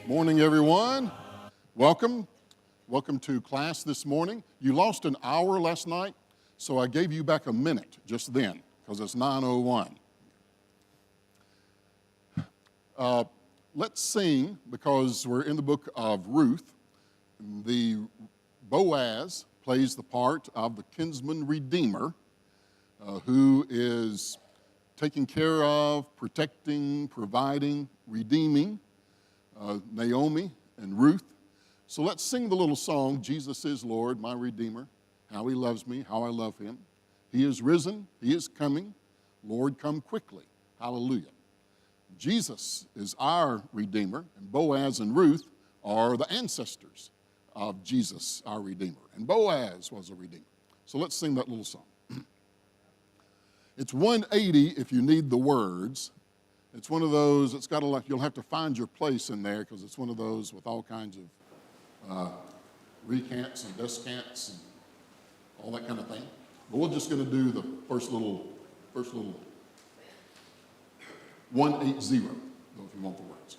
Morning, everyone. Welcome. Welcome to class this morning. You lost an hour last night, so I gave you back a minute just then, because it's 9:01. Let's sing, because we're in the book of Ruth. The Boaz plays the part of the kinsman redeemer, who is taking care of, protecting, providing, redeeming Naomi and Ruth. So let's sing the little song, Jesus is Lord, my Redeemer, how he loves me, how I love him. He is risen, he is coming, Lord, come quickly. Hallelujah. Jesus is our Redeemer, and Boaz and Ruth are the ancestors of Jesus, our Redeemer. And Boaz was a Redeemer. So let's sing that little song. It's 180 if you need the words. It's one of those, it's got to, you'll have to find your place in there, because it's one of those with all kinds of recants and descants and all that kind of thing. But we're just going to do the first little 180, if you want the words.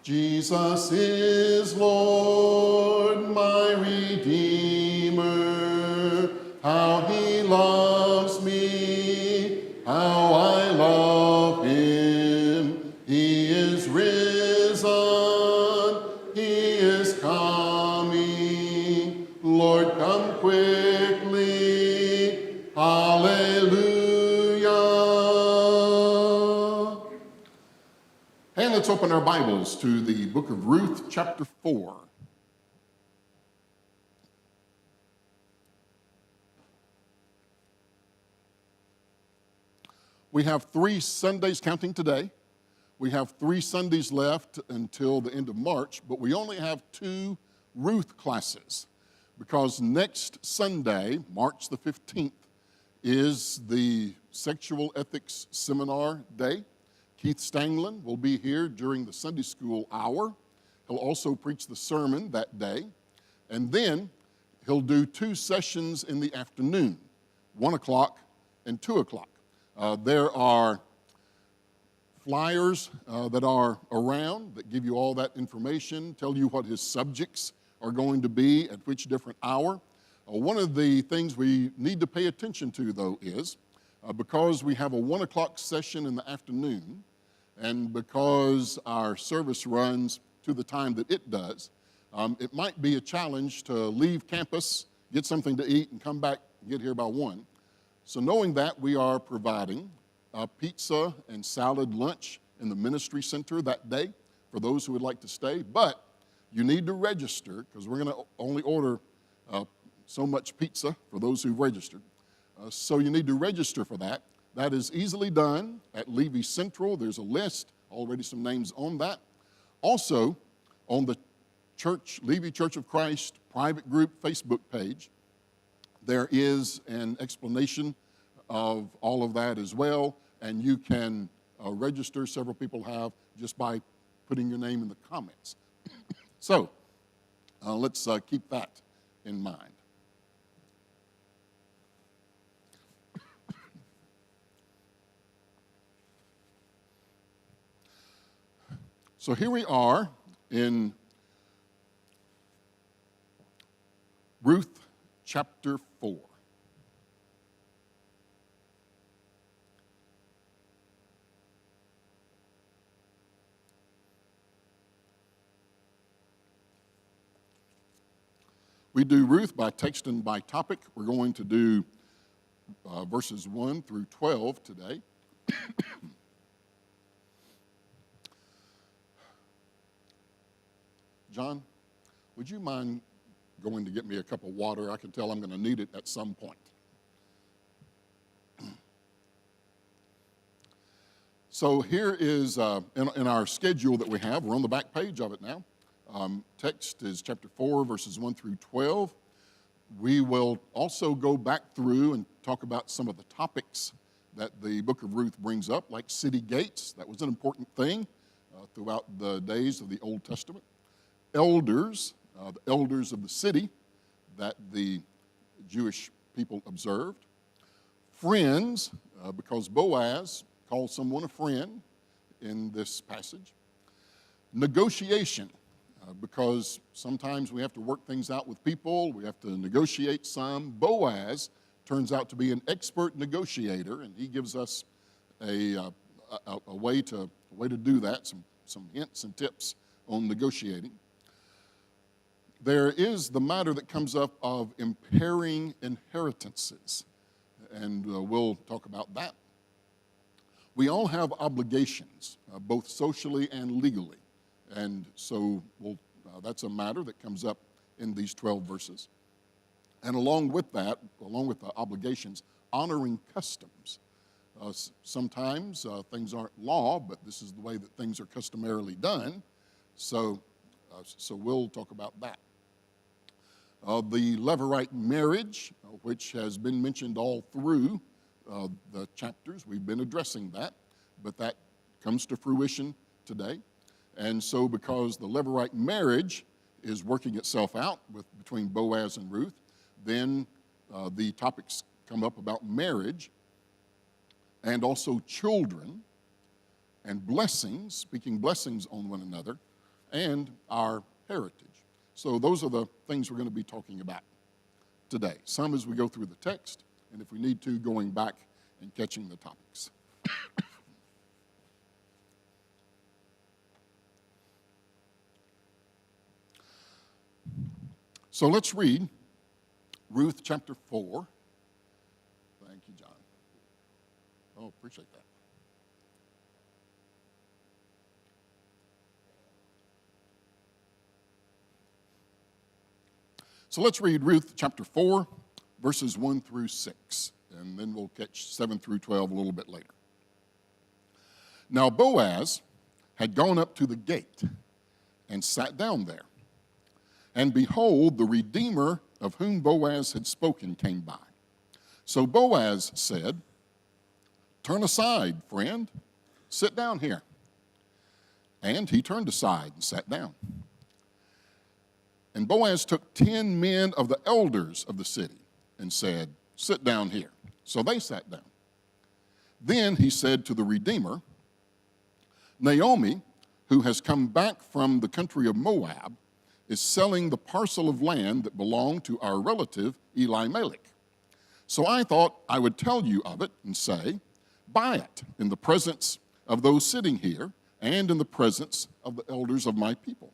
Jesus is Lord, my Redeemer, how he loves me, how I love him. He is risen, he is coming. Lord, come quickly. Hallelujah. And let's open our Bibles to the book of Ruth, chapter 4. We have 3 Sundays, counting today. We have 3 Sundays left until the end of March, but we only have 2 Ruth classes, because next Sunday, March the 15th, is the Sexual Ethics Seminar Day. Keith Stanglin will be here during the Sunday school hour. He'll also preach the sermon that day. And then he'll do 2 sessions in the afternoon, 1 o'clock and 2 o'clock. There are flyers that are around that give you all that information, tell you what his subjects are going to be at which different hour. One of the things we need to pay attention to, though, is because we have a 1 o'clock session in the afternoon, and because our service runs to the time that it does, it might be a challenge to leave campus, get something to eat, and come back and get here by 1. So knowing that, we are providing pizza and salad lunch in the ministry center that day for those who would like to stay. But you need to register, because we're going to only order so much pizza for those who've registered. So you need to register for that. That is easily done at Levy Central. There's a list, already some names on that. Also, on the Levy Church of Christ private group Facebook page, there is an explanation of all of that as well, and you can register, several people have, just by putting your name in the comments. So let's keep that in mind. So here we are in Ruth chapter 4. We do Ruth by text and by topic. We're going to do verses 1 through 12 today. John, would you mind going to get me a cup of water? I can tell I'm going to need it at some point. So here is, in our schedule that we have, we're on the back page of it now. Text is chapter 4, verses 1 through 12. We will also go back through and talk about some of the topics that the book of Ruth brings up, like city gates. That was an important thing throughout the days of the Old Testament. Elders, the elders of the city that the Jewish people observed. Friends, because Boaz calls someone a friend in this passage. Negotiation, because sometimes we have to work things out with people. We have to negotiate some. Boaz turns out to be an expert negotiator, and he gives us a way to do that, some hints and tips on negotiating. There is the matter that comes up of impairing inheritances, and we'll talk about that. We all have obligations, both socially and legally, and so that's a matter that comes up in these 12 verses. And along with that, along with the obligations, honoring customs. Sometimes things aren't law, but this is the way that things are customarily done, so we'll talk about that. The Levirate marriage, which has been mentioned all through the chapters. We've been addressing that, but that comes to fruition today. And so because the Levirate marriage is working itself out between Boaz and Ruth, then the topics come up about marriage and also children and blessings, speaking blessings on one another, and our heritage. So those are the things we're going to be talking about today. Some as we go through the text, and if we need to, going back and catching the topics. So let's read Ruth chapter 4. Thank you, John. Oh, appreciate that. So let's read Ruth chapter 4, verses 1 through 6, and then we'll catch 7 through 12 a little bit later. Now Boaz had gone up to the gate and sat down there. And behold, the Redeemer of whom Boaz had spoken came by. So Boaz said, "Turn aside, friend, sit down here." And he turned aside and sat down. And Boaz took 10 men of the elders of the city and said, "Sit down here." So they sat down. Then he said to the Redeemer, "Naomi, who has come back from the country of Moab, is selling the parcel of land that belonged to our relative Elimelech. So I thought I would tell you of it and say, buy it in the presence of those sitting here and in the presence of the elders of my people.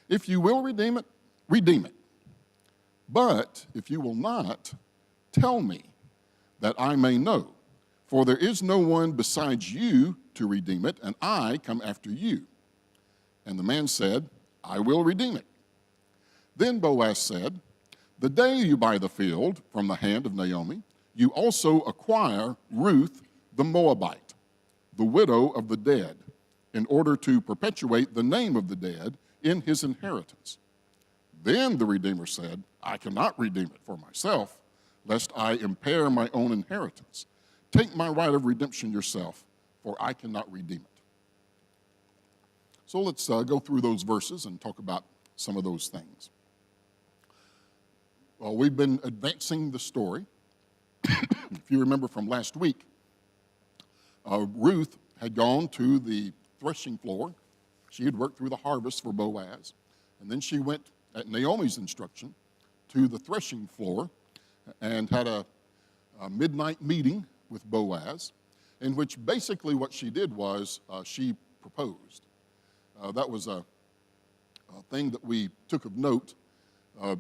If you will redeem it, redeem it. But if you will not, tell me, that I may know. For there is no one besides you to redeem it, and I come after you." And the man said, "I will redeem it." Then Boaz said, "The day you buy the field from the hand of Naomi, you also acquire Ruth the Moabite, the widow of the dead, in order to perpetuate the name of the dead in his inheritance." Then the Redeemer said, "I cannot redeem it for myself, lest I impair my own inheritance. Take my right of redemption yourself, for I cannot redeem it." So let's go through those verses and talk about some of those things. Well, we've been advancing the story. If you remember from last week, Ruth had gone to the threshing floor. She had worked through the harvest for Boaz. And then she went, at Naomi's instruction, to the threshing floor and had a midnight meeting with Boaz, in which basically what she did was she proposed. That was a thing that we took of note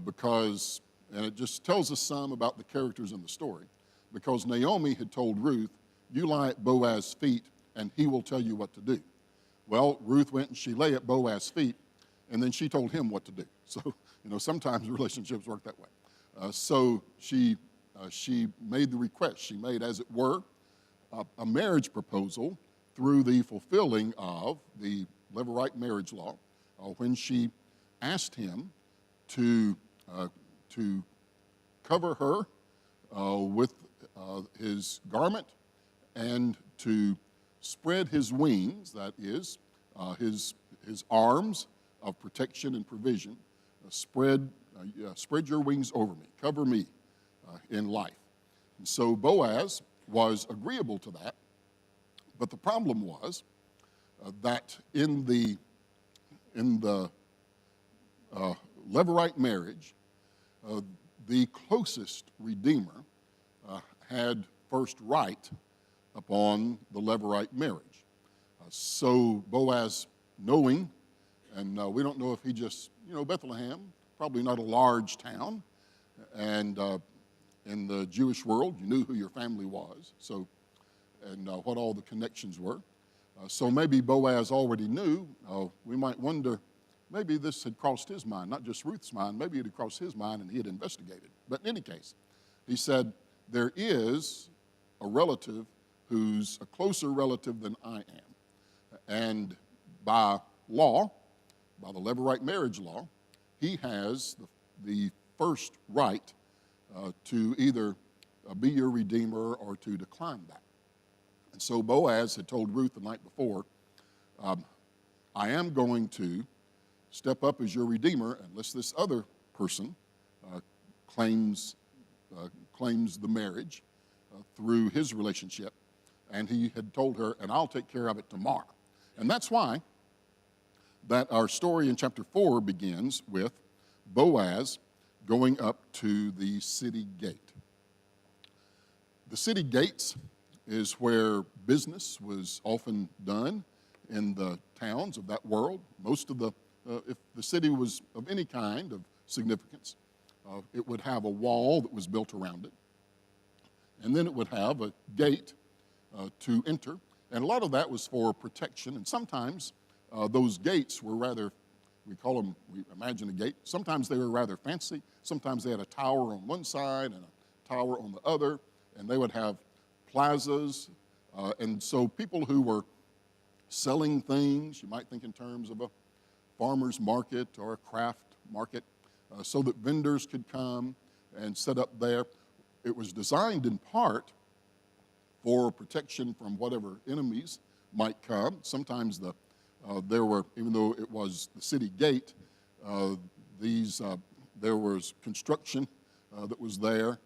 because, and it just tells us some about the characters in the story, because Naomi had told Ruth, "You lie at Boaz's feet and he will tell you what to do." Well, Ruth went and she lay at Boaz's feet, and then she told him what to do. So, sometimes relationships work that way. So she made the request. She made, as it were, a marriage proposal through the fulfilling of the Levirate marriage law when she asked him to cover her with his garment and to spread his wings, that is, his arms of protection and provision, spread your wings over me, cover me in life. And so Boaz was agreeable to that, but the problem was that in the in the Levirate marriage, the closest redeemer had first right upon the Levirate marriage. So Boaz, knowing, and we don't know if he just, Bethlehem, probably not a large town, and in the Jewish world, you knew who your family was, so, and what all the connections were. So maybe Boaz already knew. We might wonder, maybe this had crossed his mind, not just Ruth's mind, maybe it had crossed his mind and he had investigated. But in any case, he said, there is a relative who's a closer relative than I am. And by law, by the Levirate marriage law, he has the first right to either be your redeemer or to decline that. And so Boaz had told Ruth the night before, I am going to step up as your redeemer unless this other person claims the marriage through his relationship. And he had told her, and I'll take care of it tomorrow. And that's why that our story in chapter 4 begins with Boaz going up to the city gate. The city gates is where business was often done in the towns of that world. Most of if the city was of any kind of significance, it would have a wall that was built around it. And then it would have a gate to enter. And a lot of that was for protection. And sometimes those gates were rather, we imagine a gate. Sometimes they were rather fancy. Sometimes they had a tower on one side and a tower on the other. And they would have plazas. And so people who were selling things, you might think in terms of a farmer's market or a craft market, so that vendors could come and set up there. It was designed in part for protection from whatever enemies might come. Sometimes there were, even though it was the city gate, there was construction that was there,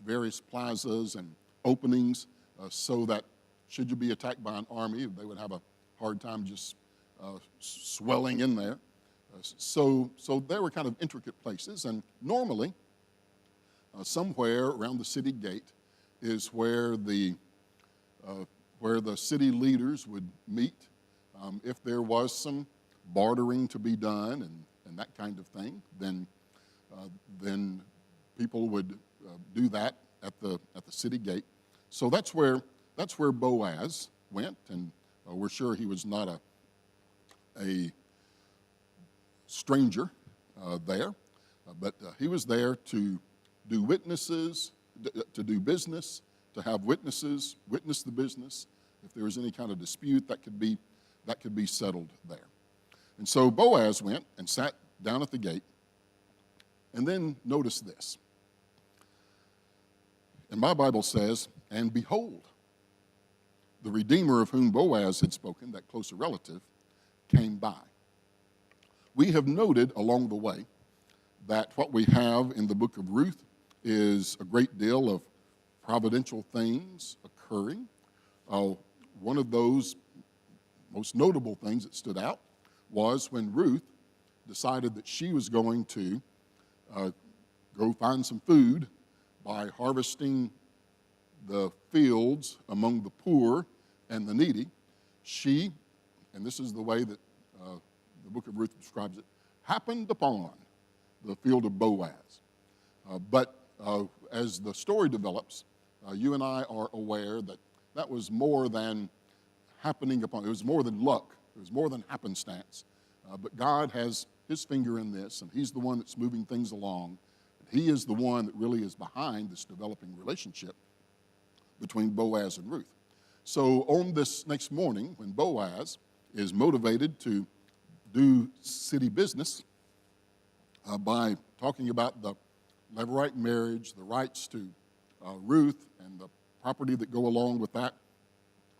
various plazas and openings, so that should you be attacked by an army, they would have a hard time just swelling in there. So they were kind of intricate places, and normally somewhere around the city gate is where the city leaders would meet. If there was some bartering to be done and that kind of thing, then people would do that at the city gate. So that's where Boaz went, and we're sure he was not a stranger there, but he was there to do witnesses, to do business, to have witnesses witness the business. If there was any kind of dispute, that could be settled there. And so Boaz went and sat down at the gate, and then notice this. And my Bible says, and behold, the Redeemer of whom Boaz had spoken, that closer relative, came by. We have noted along the way that what we have in the book of Ruth is a great deal of providential things occurring. One of those most notable things that stood out was when Ruth decided that she was going to go find some food by harvesting the fields among the poor and the needy. She, and this is the way that the book of Ruth describes it, happened upon the field of Boaz. But as the story develops, you and I are aware that that was more than happening upon, it was more than luck, it was more than happenstance. But God has his finger in this, and he's the one that's moving things along. He is the one that really is behind this developing relationship between Boaz and Ruth. So on this next morning, when Boaz is motivated to do city business by talking about the Levirate marriage, the rights to Ruth, and the property that go along with that,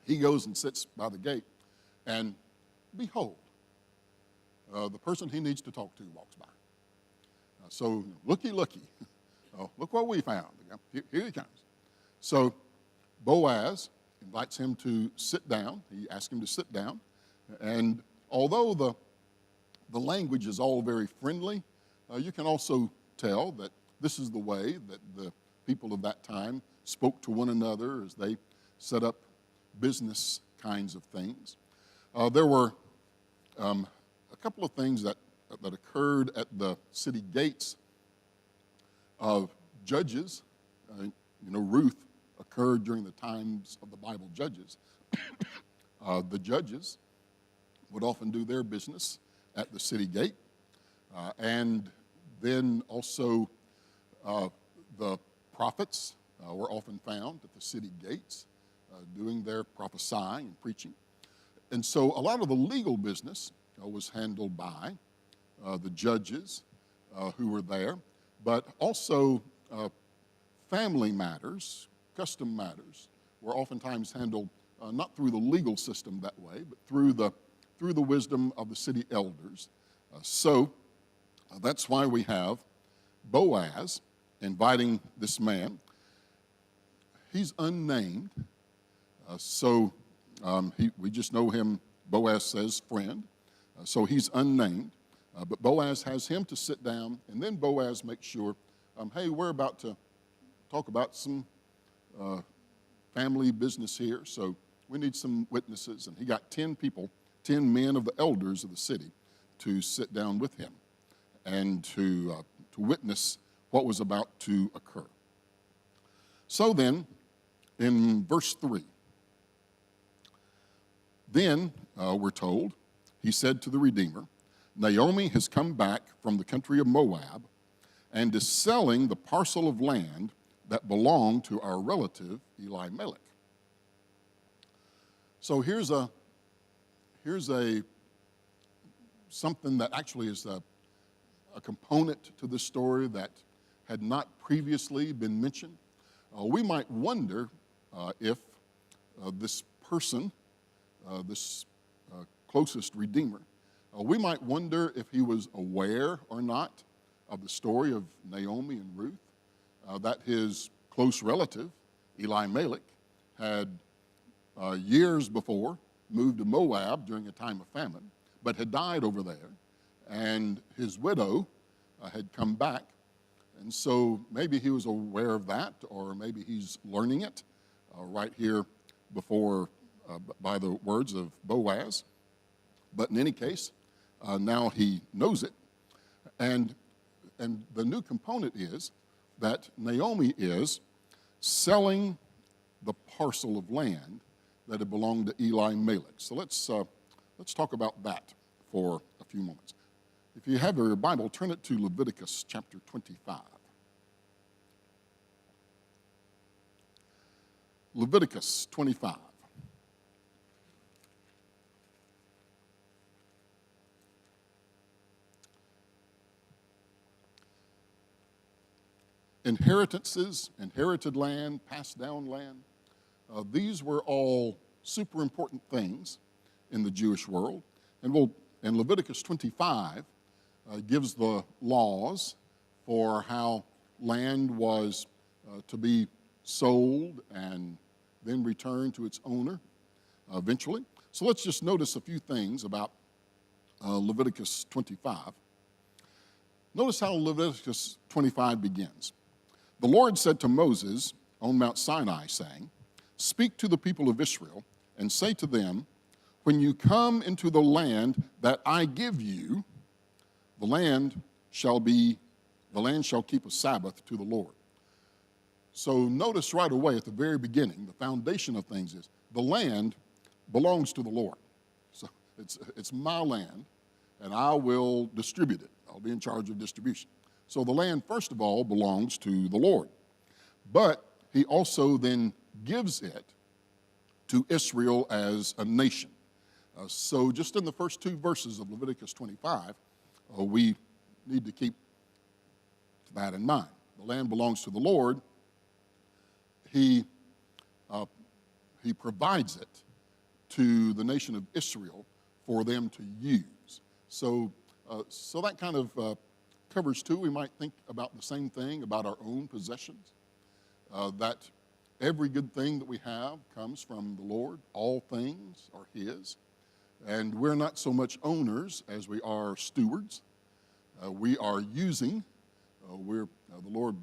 he goes and sits by the gate, and behold, the person he needs to talk to walks by. So looky, look what we found. Here he comes. So Boaz invites him to sit down. He asks him to sit down. And although the The language is all very friendly. You can also tell that this is the way that the people of that time spoke to one another as they set up business kinds of things. There were a couple of things that occurred at the city gates of judges. Ruth occurred during the times of the Bible judges. The judges would often do their business at the city gate. And then also the prophets were often found at the city gates doing their prophesying and preaching. And so a lot of the legal business was handled by the judges who were there, but also family matters, custom matters, were oftentimes handled not through the legal system that way, but through the wisdom of the city elders. So that's why we have Boaz inviting this man. He's unnamed, we just know him, Boaz says, friend. So he's unnamed, but Boaz has him to sit down, and then Boaz makes sure, hey, we're about to talk about some family business here, so we need some witnesses. And he got 10 people, 10 men of the elders of the city to sit down with him and to witness what was about to occur. So then, in verse 3, then we're told, he said to the Redeemer, Naomi has come back from the country of Moab and is selling the parcel of land that belonged to our relative Elimelech. So here's something that actually is a component to this story that had not previously been mentioned. We might wonder if this person, this closest Redeemer, we might wonder if he was aware or not of the story of Naomi and Ruth, that his close relative, Elimelech, had years before moved to Moab during a time of famine, but had died over there, and his widow had come back. And so maybe he was aware of that, or maybe he's learning it right here before by the words of Boaz. But in any case, now he knows it. And the new component is that Naomi is selling the parcel of land that had belonged to Elimelech. So let's talk about that for a few moments. If you have your Bible, turn it to Leviticus chapter 25. Leviticus 25. Inheritances, inherited land, passed down land, these were all super important things in the Jewish world. And Leviticus 25 gives the laws for how land was to be sold and then returned to its owner eventually. So let's just notice a few things about Leviticus 25. Notice how Leviticus 25 begins. The Lord said to Moses on Mount Sinai, saying, Speak to the people of Israel and say to them, when you come into the land that I give you, the land shall keep a Sabbath to the Lord. So notice right away at the very beginning, the foundation of things is the land belongs to the Lord. So it's my land, and I will distribute it. I'll be in charge of distribution. So the land, first of all, belongs to the Lord. But he also then gives it to Israel as a nation. So just in the first two verses of Leviticus 25, we need to keep that in mind. The land belongs to the Lord. He provides it to the nation of Israel for them to use. So that kind of covers too. We might think about the same thing about our own possessions, that every good thing that we have comes from the Lord. All things are his. And we're not so much owners as we are stewards. We are using. The Lord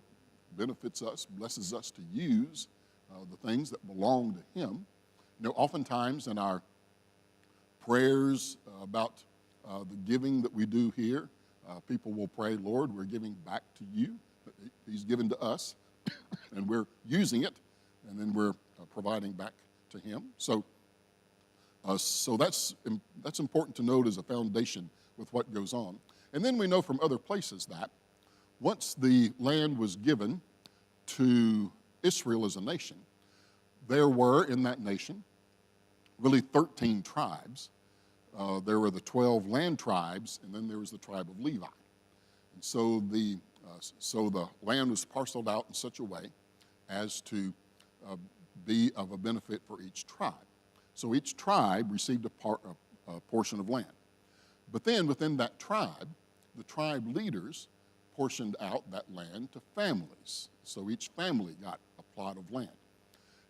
benefits us, blesses us to use the things that belong to Him. You know, oftentimes in our prayers about the giving that we do here, people will pray, Lord, we're giving back to you. He's given to us, and we're using it, and then we're providing back to Him. So that's important to note as a foundation with what goes on. And then we know from other places that once the land was given to Israel as a nation, there were in that nation really 13 tribes. There were the 12 land tribes, and then there was the tribe of Levi. And so the land was parceled out in such a way as to be of a benefit for each tribe. So each tribe received a portion of land. But then within that tribe, the tribe leaders portioned out that land to families. So each family got a plot of land.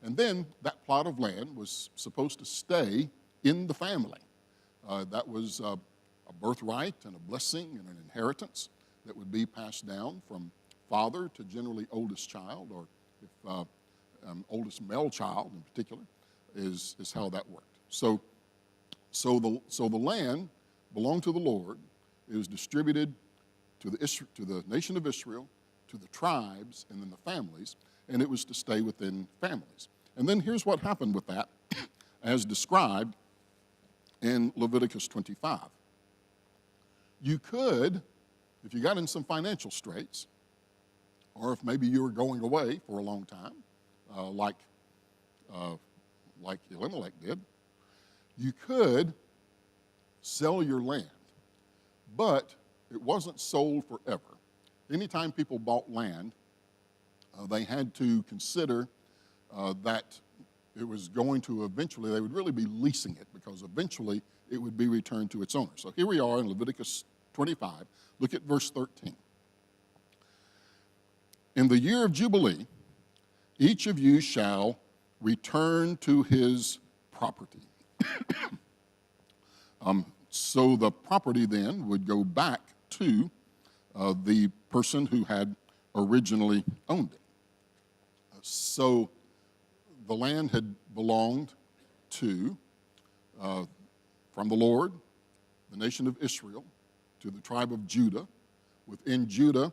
And then that plot of land was supposed to stay in the family. That was a birthright and a blessing and an inheritance that would be passed down from father to generally oldest child, or if oldest male child in particular, is how that worked. So the land belonged to the Lord. It was distributed to the nation of Israel, to the tribes, and then the families, and it was to stay within families. And then here's what happened with that, as described in Leviticus 25. You could, if you got in some financial straits, or if maybe you were going away for a long time, like Elimelech did, you could sell your land, but it wasn't sold forever. Anytime people bought land, they had to consider that it was going to eventually, they would really be leasing it, because eventually it would be returned to its owner. So here we are in Leviticus 25. Look at verse 13. In the year of Jubilee, each of you shall return to his property. So the property then would go back to the person who had originally owned it. So the land had belonged to, from the Lord, the nation of Israel, to the tribe of Judah. Within Judah,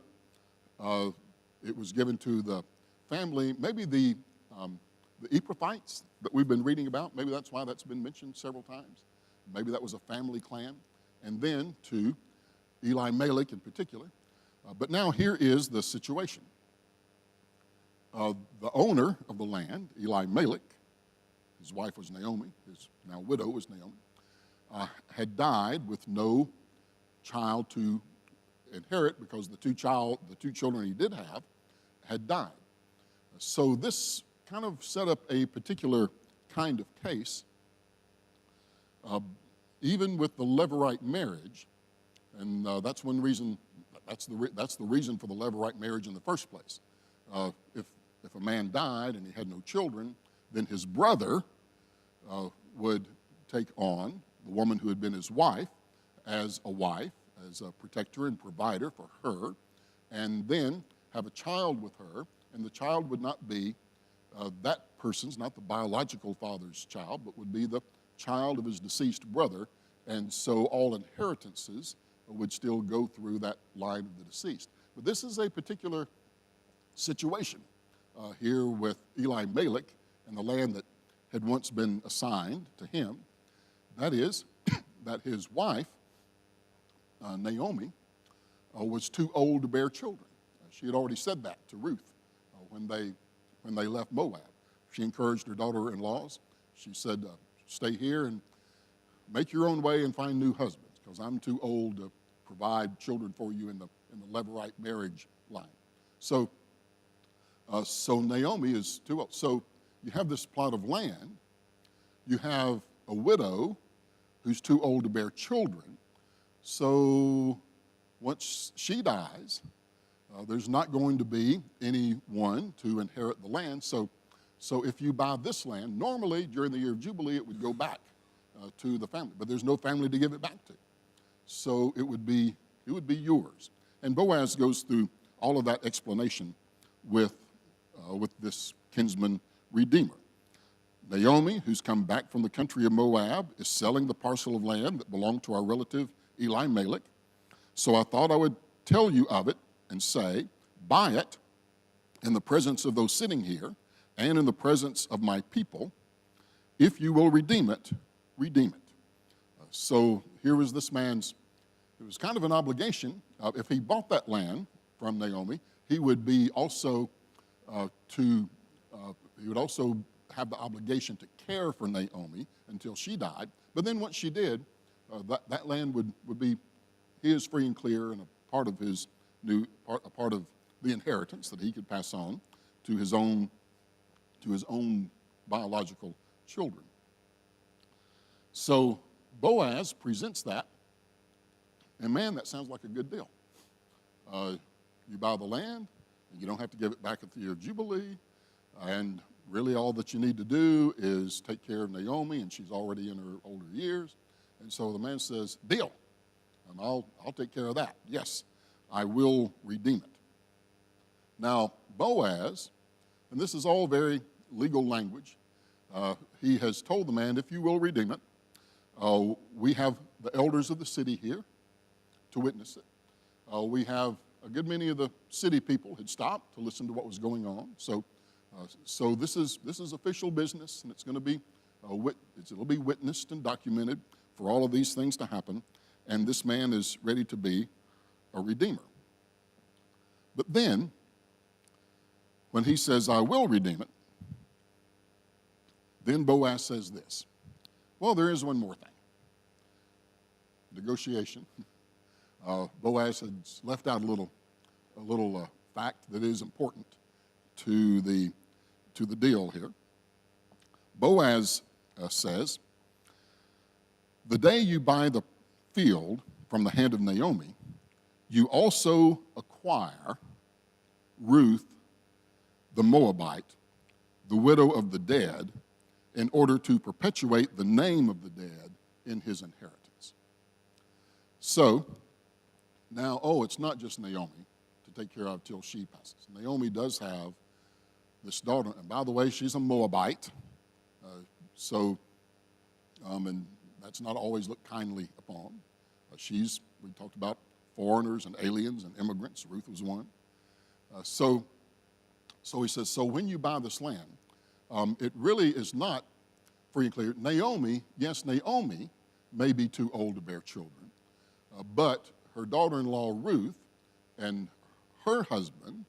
it was given to the family, maybe the Ephrathites that we've been reading about. Maybe that's why that's been mentioned several times. Maybe that was a family clan. And then to Elimelech in particular. But now here is the situation. The owner of the land, Elimelech, his wife was Naomi, his now widow was Naomi, had died with no child to inherit, because the two children he did have had died. So this kind of set up a particular kind of case. Even with the Levirate marriage, and that's the reason for the Levirate marriage in the first place. If a man died and he had no children, then his brother would take on the woman who had been his wife, as a protector and provider for her, and then have a child with her, and the child would not be that person's, not the biological father's child, but would be the child of his deceased brother, and so all inheritances would still go through that line of the deceased. But this is a particular situation here with Elimelech and the land that had once been assigned to him. That is, that his wife, Naomi, was too old to bear children. She had already said that to Ruth when they left Moab. She encouraged her daughter-in-laws. She said, stay here and make your own way and find new husbands, because I'm too old to provide children for you in the Levirate marriage line. So Naomi is too old. So you have this plot of land. You have a widow who's too old to bear children. So once she dies, there's not going to be anyone to inherit the land. So if you buy this land, normally during the year of Jubilee, it would go back to the family, but there's no family to give it back to. So it would be yours. And Boaz goes through all of that explanation with this kinsman redeemer. Naomi, who's come back from the country of Moab, is selling the parcel of land that belonged to our relative Elimelech. So I thought I would tell you of it and say, buy it in the presence of those sitting here and in the presence of my people. If you will redeem it, redeem it. So here was this man's, it was kind of an obligation. If he bought that land from Naomi, he would be also he would also have the obligation to care for Naomi until she died. But then once she did, that land would be his free and clear, and a part of his a part of the inheritance that he could pass on to his own biological children. So Boaz presents that, and man, that sounds like a good deal. You buy the land, and you don't have to give it back at the year of Jubilee, and really all that you need to do is take care of Naomi, and she's already in her older years. And so the man says, deal, and I'll take care of that. Yes, I will redeem it. Now, Boaz, and this is all very legal language, he has told the man, if you will redeem it, we have the elders of the city here to witness it. We have a good many of the city people had stopped to listen to what was going on. So this is official business, and it's going to be it'll be witnessed and documented for all of these things to happen. And this man is ready to be a redeemer. But then, when he says, I will redeem it, then Boaz says this. Well, there is one more thing. Negotiation. Boaz has left out a little fact that is important to the deal here. Boaz says, the day you buy the field from the hand of Naomi, you also acquire Ruth the Moabite, the widow of the dead, in order to perpetuate the name of the dead in his inheritance. So, now, it's not just Naomi to take care of till she passes. Naomi does have this daughter, and by the way, she's a Moabite, and that's not always looked kindly upon. We talked about foreigners and aliens and immigrants. Ruth was one. So he says, so when you buy this land, it really is not free and clear. Naomi may be too old to bear children, but her daughter-in-law Ruth and her husband,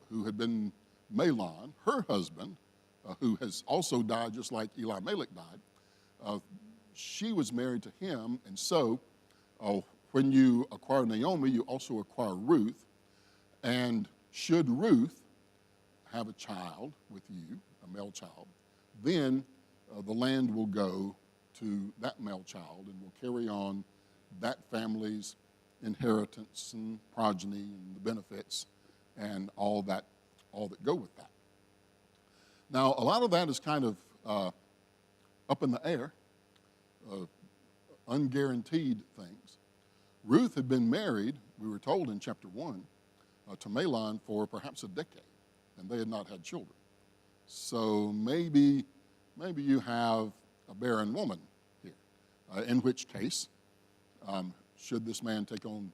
who had been Mahlon, her husband, who has also died just like Elimelech died, she was married to him, and so when you acquire Naomi, you also acquire Ruth, and should Ruth have a child with you, a male child, then the land will go to that male child and will carry on that family's inheritance and progeny and the benefits and all that go with that. Now, a lot of that is kind of up in the air, unguaranteed things. Ruth had been married, we were told in chapter 1, to Mahlon for perhaps a decade, and they had not had children. So maybe you have a barren woman here, in which case, should this man take on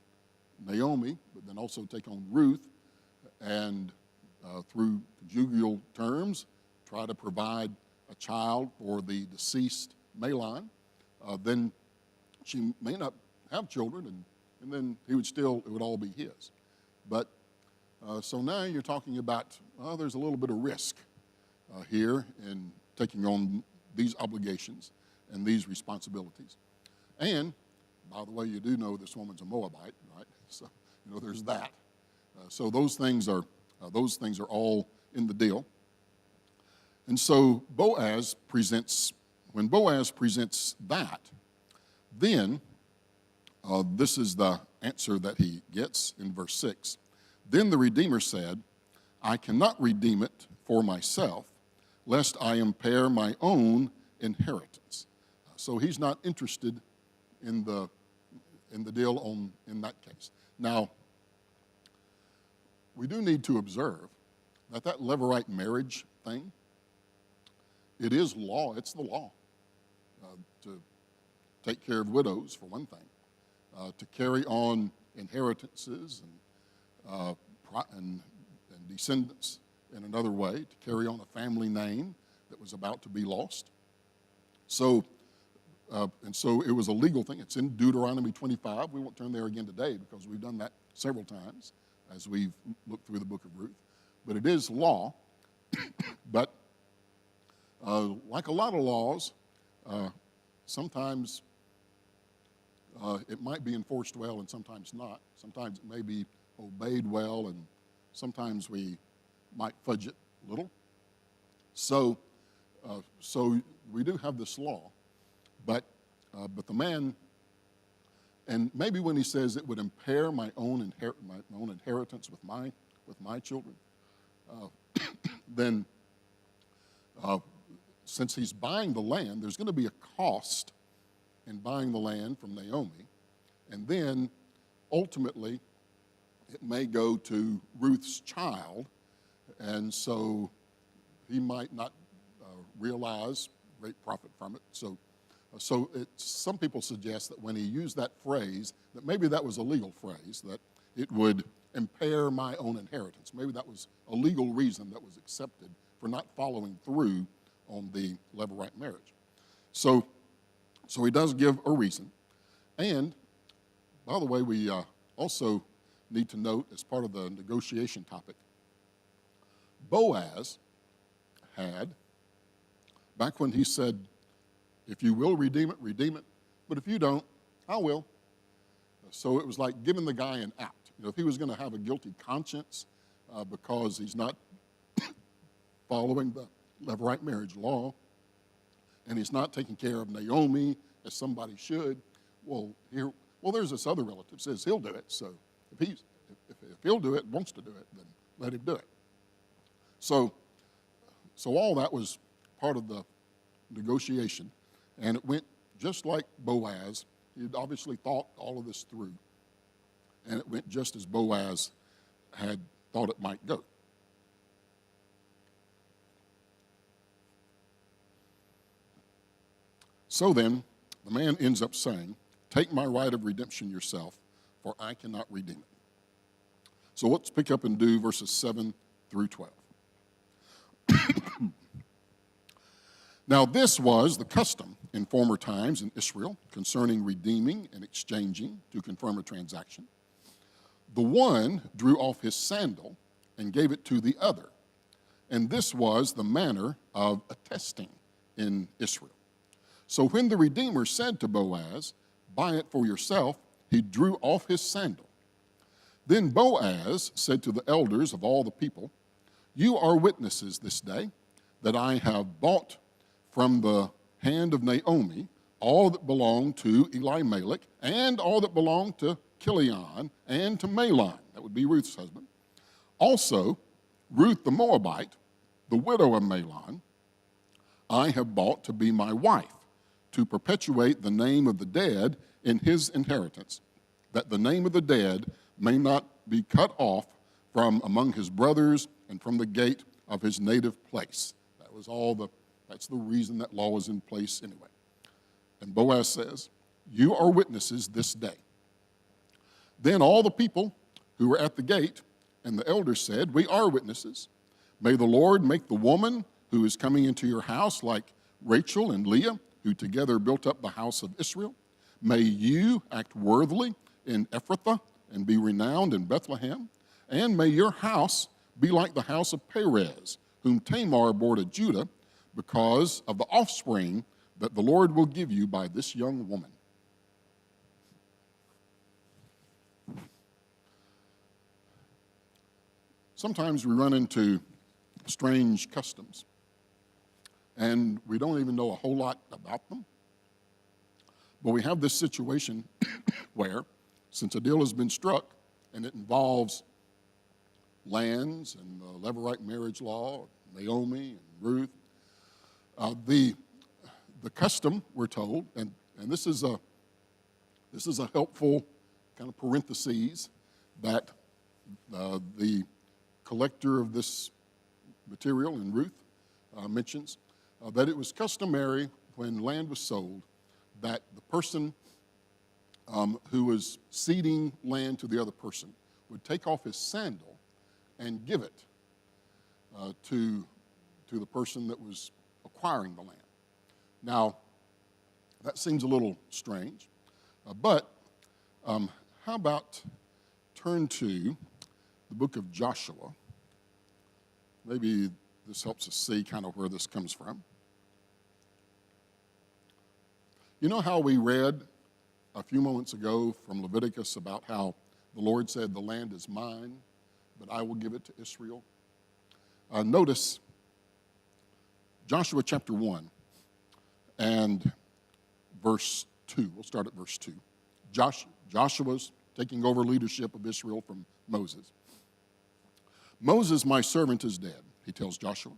Naomi, but then also take on Ruth, and through conjugal terms, try to provide a child for the deceased Mahlon, then she may not have children, and then it would all be his. But so now you're talking about, there's a little bit of risk here in taking on these obligations and these responsibilities. And, by the way, you do know this woman's a Moabite, right? So, there's that. So those things are all in the deal. And so when Boaz presents that, then this is the answer that he gets in verse 6. Then the Redeemer said, I cannot redeem it for myself, lest I impair my own inheritance. So he's not interested in the deal in that case. Now, we do need to observe that Levirate marriage thing, it is law. It's the law to take care of widows, for one thing, to carry on inheritances and descendants in another way, to carry on a family name that was about to be lost. So it was a legal thing. It's in Deuteronomy 25. We won't turn there again today because we've done that several times as we've looked through the book of Ruth. But it is law. But like a lot of laws, sometimes it might be enforced well and sometimes not. Sometimes it may be obeyed well and sometimes we might fudge it a little. So we do have this law, but the man, and maybe when he says it would impair my own inheritance with my children, then since he's buying the land, there's going to be a cost in buying the land from Naomi, and then ultimately it may go to Ruth's child, and so he might not realize great profit from it. So some people suggest that when he used that phrase, that maybe that was a legal phrase, that it would impair my own inheritance. Maybe that was a legal reason that was accepted for not following through on the Levirate marriage. So he does give a reason. And, by the way, we also need to note, as part of the negotiation topic, Boaz had, back when he said, if you will redeem it, but if you don't, I will. So it was like giving the guy an out. If he was going to have a guilty conscience because he's not following the Levirate marriage law, and he's not taking care of Naomi as somebody should, there's this other relative says he'll do it. So if he'll do it, wants to do it, then let him do it. So all that was part of the negotiation, and it went just like Boaz. He'd obviously thought all of this through, and it went just as Boaz had thought it might go. So then, the man ends up saying, take my right of redemption yourself, for I cannot redeem it. So let's pick up and do verses 7 through 12. Now this was the custom in former times in Israel concerning redeeming and exchanging to confirm a transaction. The one drew off his sandal and gave it to the other. And this was the manner of attesting in Israel. So when the Redeemer said to Boaz, buy it for yourself, he drew off his sandal. Then Boaz said to the elders of all the people, you are witnesses this day that I have bought from the hand of Naomi all that belonged to Elimelech and all that belonged to Chilion and to Mahlon, that would be Ruth's husband. Also, Ruth the Moabite, the widow of Mahlon, I have bought to be my wife, to perpetuate the name of the dead in his inheritance, that the name of the dead may not be cut off from among his brothers and from the gate of his native place. That's the reason that law is in place anyway. And Boaz says, you are witnesses this day. Then all the people who were at the gate and the elders said, we are witnesses. May the Lord make the woman who is coming into your house like Rachel and Leah, who together built up the house of Israel. May you act worthily in Ephrathah and be renowned in Bethlehem. And may your house be like the house of Perez, whom Tamar bore to Judah, because of the offspring that the Lord will give you by this young woman. Sometimes we run into strange customs, and we don't even know a whole lot about them. But we have this situation where, since a deal has been struck, and it involves lands and the Levirate marriage law, Naomi and Ruth, the The custom, we're told, and this is a helpful kind of parentheses that the collector of this material in Ruth mentions, that it was customary when land was sold that the person who was ceding land to the other person would take off his sandal and give it to the person that was acquiring the land. Now, that seems a little strange, but how about turn to the book of Joshua. Maybe this helps us see kind of where this comes from. You know how we read a few moments ago from Leviticus about how the Lord said, the land is mine, but I will give it to Israel? Notice Joshua chapter 1 and verse 2. We'll start at verse 2. Joshua's taking over leadership of Israel from Moses. Moses, my servant, is dead, he tells Joshua.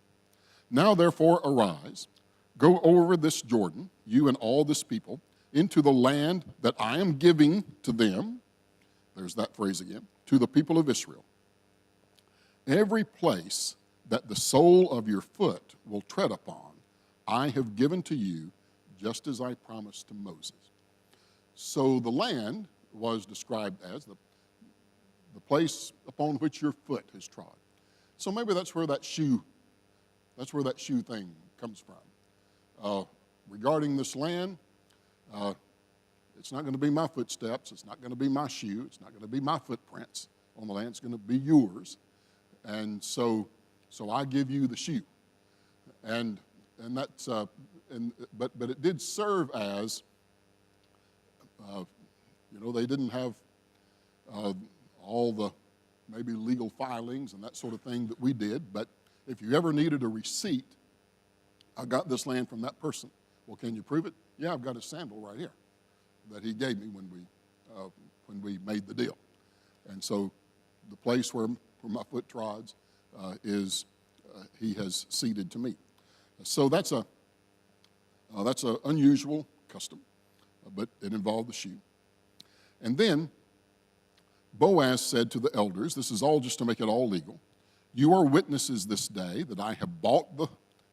Now, therefore, arise, go over this Jordan, you and all this people, into the land that I am giving to them. There's that phrase again, to the people of Israel. Every place that the sole of your foot will tread upon, I have given to you, just as I promised to Moses. So the land was described as the place upon which your foot has trod. So maybe that's where that shoe thing comes from. Regarding this land, it's not going to be my footsteps. It's not going to be my shoe. It's not going to be my footprints on the land. It's going to be yours. And so I give you the shoe. And that's but it did serve as they didn't have all the maybe legal filings and that sort of thing that we did. But if you ever needed a receipt, I got this land from that person. Well, can you prove it? Yeah, I've got a sandal right here that he gave me when we made the deal. And so the place where my foot trods is he has ceded to me. So that's a unusual custom, but it involved the shoe. And then Boaz said to the elders, this is all just to make it all legal, you are witnesses this day that I have bought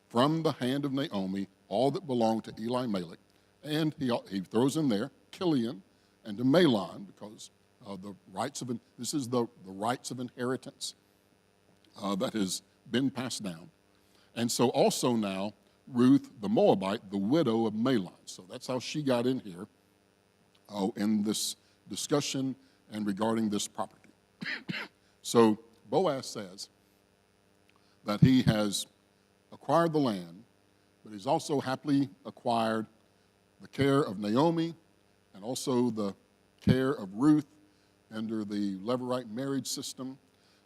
from the hand of Naomi all that belonged to Elimelech. And he throws in there Kilian and to Mahlon, because this is the rights of inheritance that has been passed down. And so also now Ruth the Moabite, the widow of Mahlon. So that's how she got in here in this discussion and regarding this property. So Boaz says that he has acquired the land, but he's also happily acquired the care of Naomi and also the care of Ruth under the Levirate marriage system.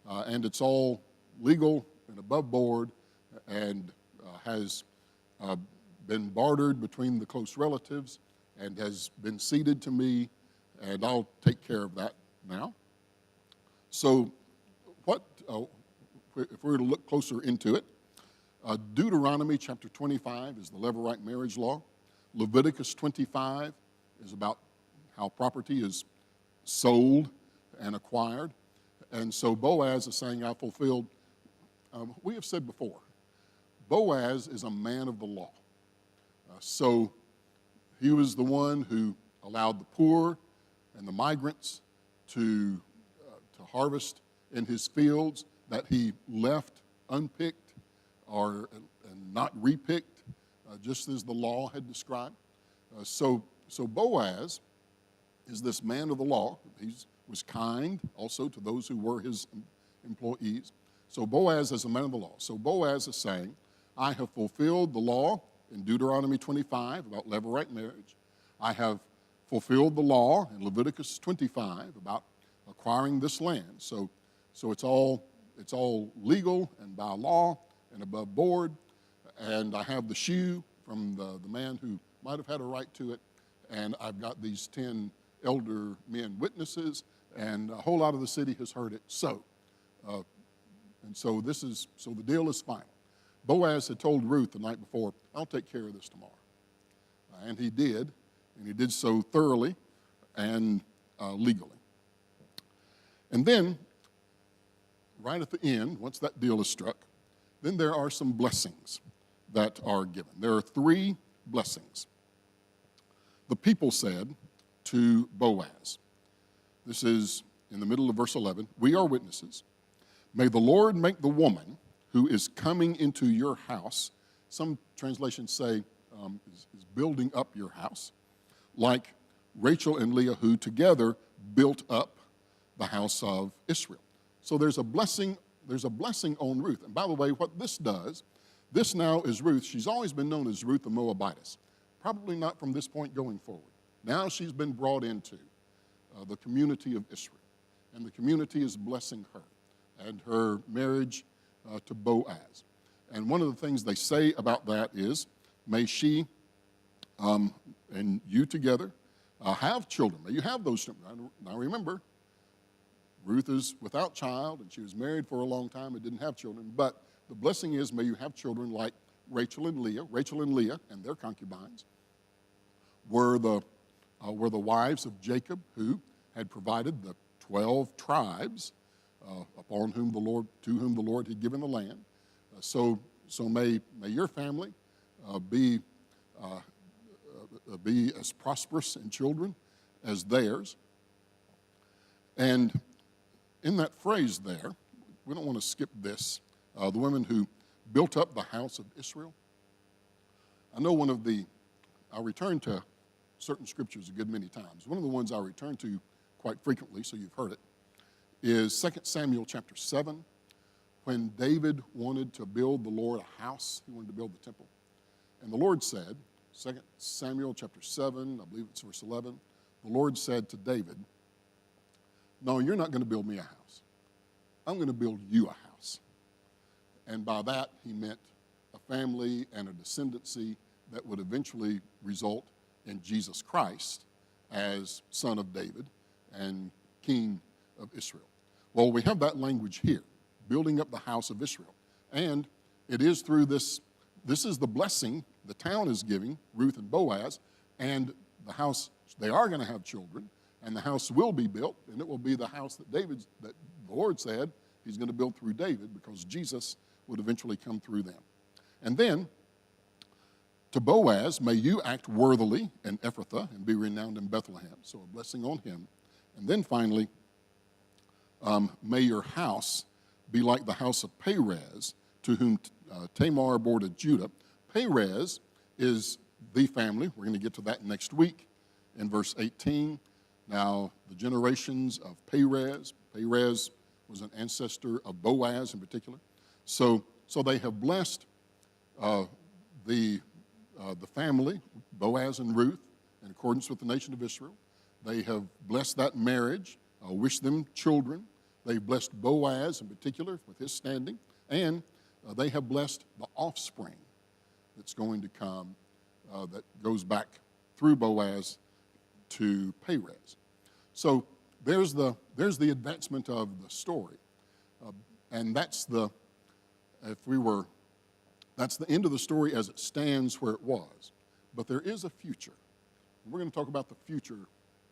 And it's all legal and above board and has been bartered between the close relatives and has been ceded to me, and I'll take care of that now. So if we were to look closer into it, Deuteronomy chapter 25 is the Levirate marriage law. Leviticus 25 is about how property is sold and acquired. And so Boaz is saying, I fulfilled. We have said before, Boaz is a man of the law. So he was the one who allowed the poor and the migrants to harvest in his fields that he left unpicked and not repicked, just as the law had described. So Boaz is this man of the law. He was kind also to those who were his employees. So Boaz is a man of the law. So Boaz is saying, I have fulfilled the law in Deuteronomy 25 about Levirate marriage. I have fulfilled the law in Leviticus 25 about acquiring this land. So it's all legal and by law and above board. And I have the shoe from the man who might have had a right to it. And I've got these 10 elder men witnesses, and a whole lot of the city has heard it. So the deal is final. Boaz had told Ruth the night before, I'll take care of this tomorrow. and he did so thoroughly and legally. And then, right at the end, once that deal is struck, then there are some blessings that are given. There are 3 blessings. The people said to Boaz, this is in the middle of verse 11, "We are witnesses. May the Lord make the woman who is coming into your house," some translations say is building up your house, "like Rachel and Leah, who together built up the house of Israel." So there's a blessing on Ruth. And by the way, what this does, this now is Ruth. She's always been known as Ruth the Moabitess. Probably not from this point going forward. Now she's been brought into the community of Israel. And the community is blessing her and her marriage to Boaz. And one of the things they say about that is, may she and you together have children. May you have those children. Now remember, Ruth is without child, and she was married for a long time and didn't have children. But the blessing is, may you have children like Rachel and Leah. Rachel and Leah and their concubines were the wives of Jacob, who had provided the 12 tribes to whom the Lord had given the land. So may your family be as prosperous in children as theirs. And in that phrase there, we don't want to skip this, the women who built up the house of Israel. I know I return to certain scriptures a good many times. One of the ones I return to quite frequently, so you've heard it, is 2 Samuel chapter 7, when David wanted to build the Lord a house. He wanted to build the temple. And the Lord said, 2 Samuel chapter 7, I believe it's verse 11, the Lord said to David, "No, you're not going to build me a house. I'm going to build you a house." And by that, he meant a family and a descendancy that would eventually result in Jesus Christ as son of David and king of Israel. Well, we have that language here, building up the house of Israel. And it is through this is the blessing the town is giving, Ruth and Boaz, and the house, they are going to have children, and the house will be built, and it will be the house that the Lord said he's going to build through David, because Jesus would eventually come through them. And then, to Boaz, may you act worthily in Ephrathah and be renowned in Bethlehem. So a blessing on him. And then finally, may your house be like the house of Perez, to whom Tamar bore to Judah. Perez is the family. We're going to get to that next week in verse 18. Now, the generations of Perez was an ancestor of Boaz in particular. So they have blessed the family, Boaz and Ruth, in accordance with the nation of Israel. They have blessed that marriage, wished them children. They've blessed Boaz in particular with his standing, and they have blessed the offspring that's going to come that goes back through Boaz to Perez. So there's the advancement of the story, and that's the end of the story as it stands where it was. But there is a future. We're going to talk about the future,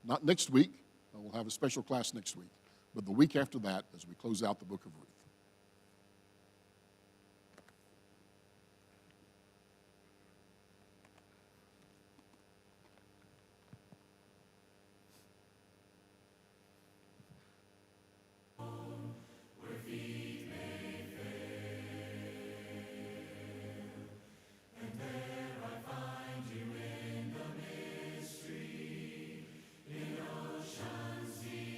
not next week. We'll have a special class next week, but the week after that, as we close out the book of Ruth.